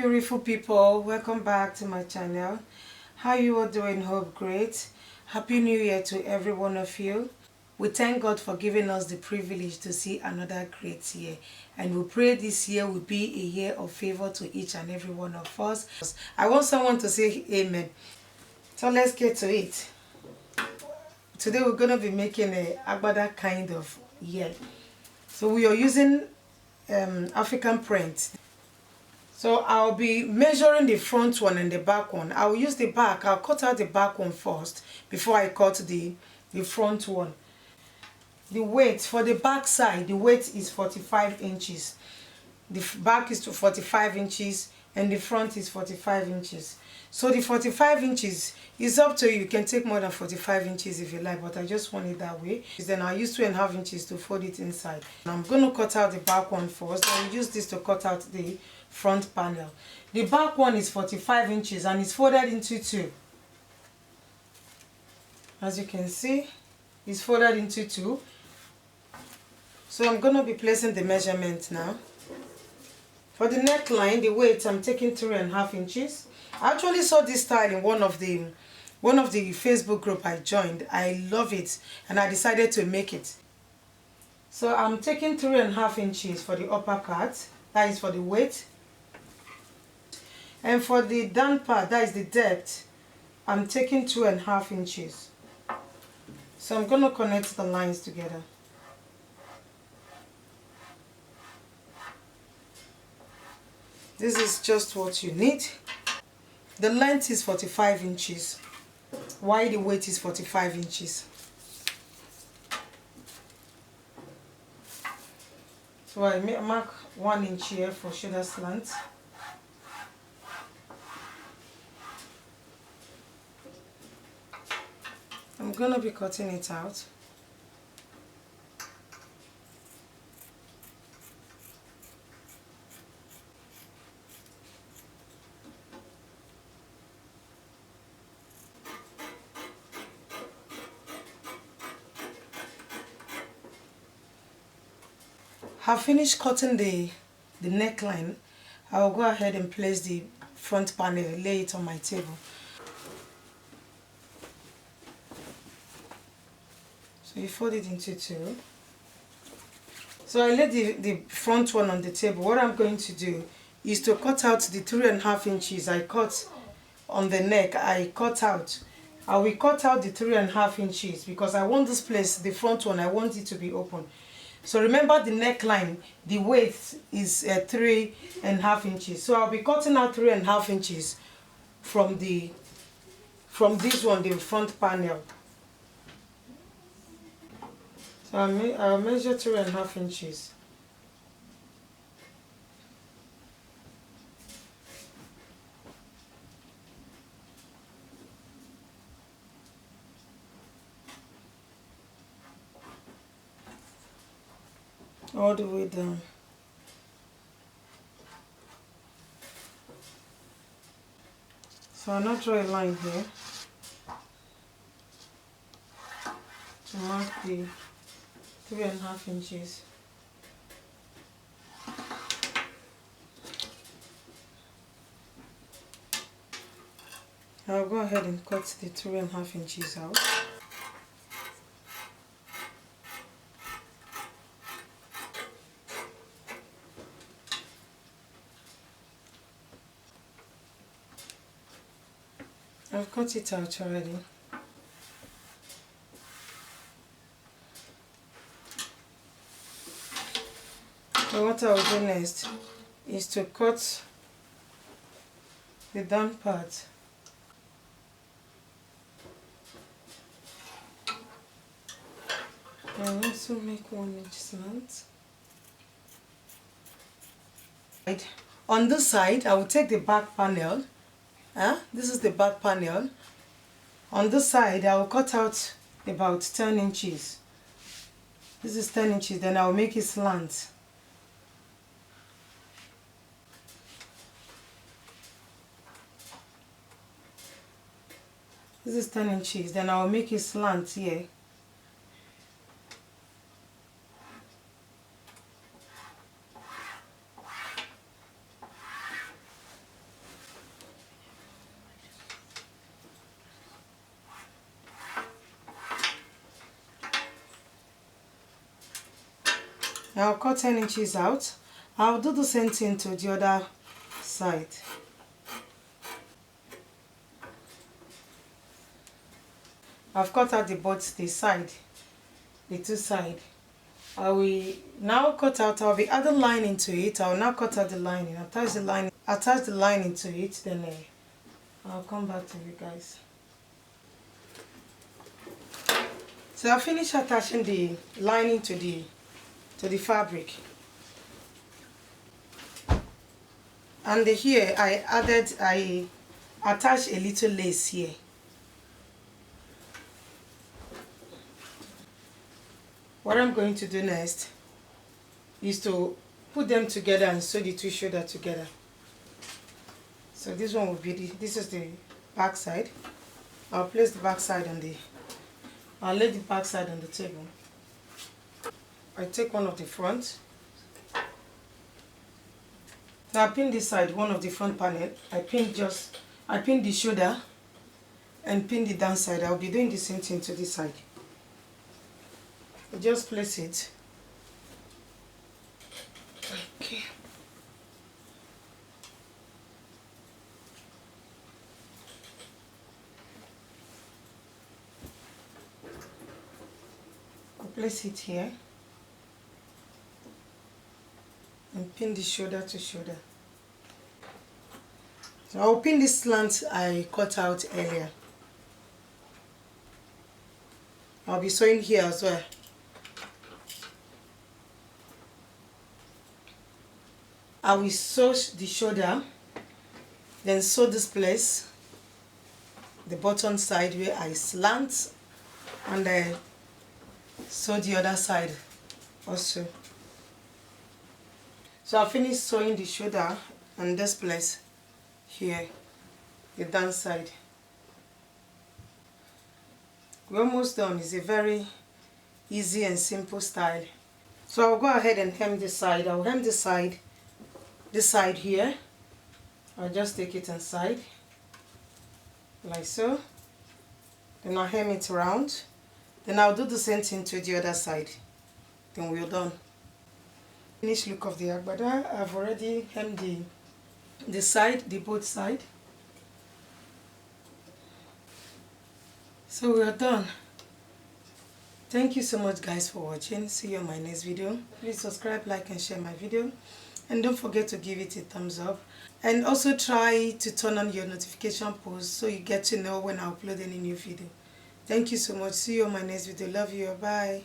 beautiful people, welcome back to my channel. How you all doing? Hope great. Happy New Year to every one of you. We thank God for giving us the privilege to see another great year, and we pray this year will be a year of favor to each and every one of us. I want someone to say amen. So let's get to it. Today we're going to be making a Agbada kind of year. So we are using African print. So I'll be measuring the front one and the back one. I'll use the back. I'll cut out the back one first before I cut the front one. The weight for the back side, the weight is 45 inches. The back is to 45 inches and the front is 45 inches. So the 45 inches is up to you. You can take more than 45 inches if you like, but I just want it that way. Then I'll use 2.5 inches to fold it inside. I'm going to cut out the back one first. I'll use this to cut out the front panel. The back one is 45 inches and it's folded into two. As you can see, it's folded into two. So I'm going to be placing the measurement now. For the neckline, the weight, I'm taking 3.5 inches. I actually saw this style in one of the Facebook group I joined. I love it and I decided to make it. So I'm taking 3.5 inches for the upper part, that is for the weight. And for the down part, that is the depth, I'm taking 2.5 inches. So I'm going to connect the lines together. This is just what you need. The length is 45 inches, while the weight is 45 inches. So I mark 1 inch here for shoulder slant. I'm going to be cutting it out. I've finished cutting the neckline. I will go ahead and place the front panel, lay it on my table. So you fold it into two. So I laid the front one on the table. What I'm going to do is to cut out the 3.5 inches I cut on the neck. I will cut out the 3.5 inches because I want this place, the front one, I want it to be open. So remember the neckline, the width is 3.5 inches. So I'll be cutting out 3.5 inches from this one, the front panel. So I'll measure 3.5 inches. All the way down. So I'll not draw a line here to mark the 3.5 inches. I'll go ahead and cut the 3.5 inches out. I've cut it out already. So what I will do next is to cut the down part. And also make 1 inch slant. On this side, I will take the back panel. This is the back panel. On this side, I will cut out about 10 inches. This is 10 inches, then I will make it slant. This is 10 inches, then I will make it slant here. I'll cut 10 inches out. I'll do the same thing to the other side. I've cut out the side, the two sides. I will now cut out, I'll be adding lining to it. I'll now cut out the lining, attach the lining to it, then I'll come back to you guys. So I finished attaching the lining to the fabric. And here I attached a little lace here. What I'm going to do next is to put them together and sew the two shoulders together. So this one will be this is the back side. I'll place the back side I'll lay the back side on the table. I take one of the front. Now I pin this side, one of the front panel. I pin the shoulder and pin the down side. I'll be doing the same thing to this side. I just place it. Okay. I'll place it here and pin the shoulder to shoulder. So I'll pin this slant I cut out earlier. I'll be sewing here as well. I will sew the shoulder, then sew this place, the bottom side where I slant, and then sew the other side also. So I finished sewing the shoulder and this place here, the down side. We're almost done. It's a very easy and simple style. So I'll go ahead and hem this side. I'll hem this side here. I'll just take it inside like so. Then I'll hem it around. Then I'll do the same thing to the other side. Then we're done. Finished look of the Agbada. I've already hemmed the both side. So we are done. Thank you so much guys for watching. See you on my next video. Please subscribe, like and share my video. And don't forget to give it a thumbs up. And also try to turn on your notification post so you get to know when I upload any new video. Thank you so much. See you on my next video. Love you. Bye.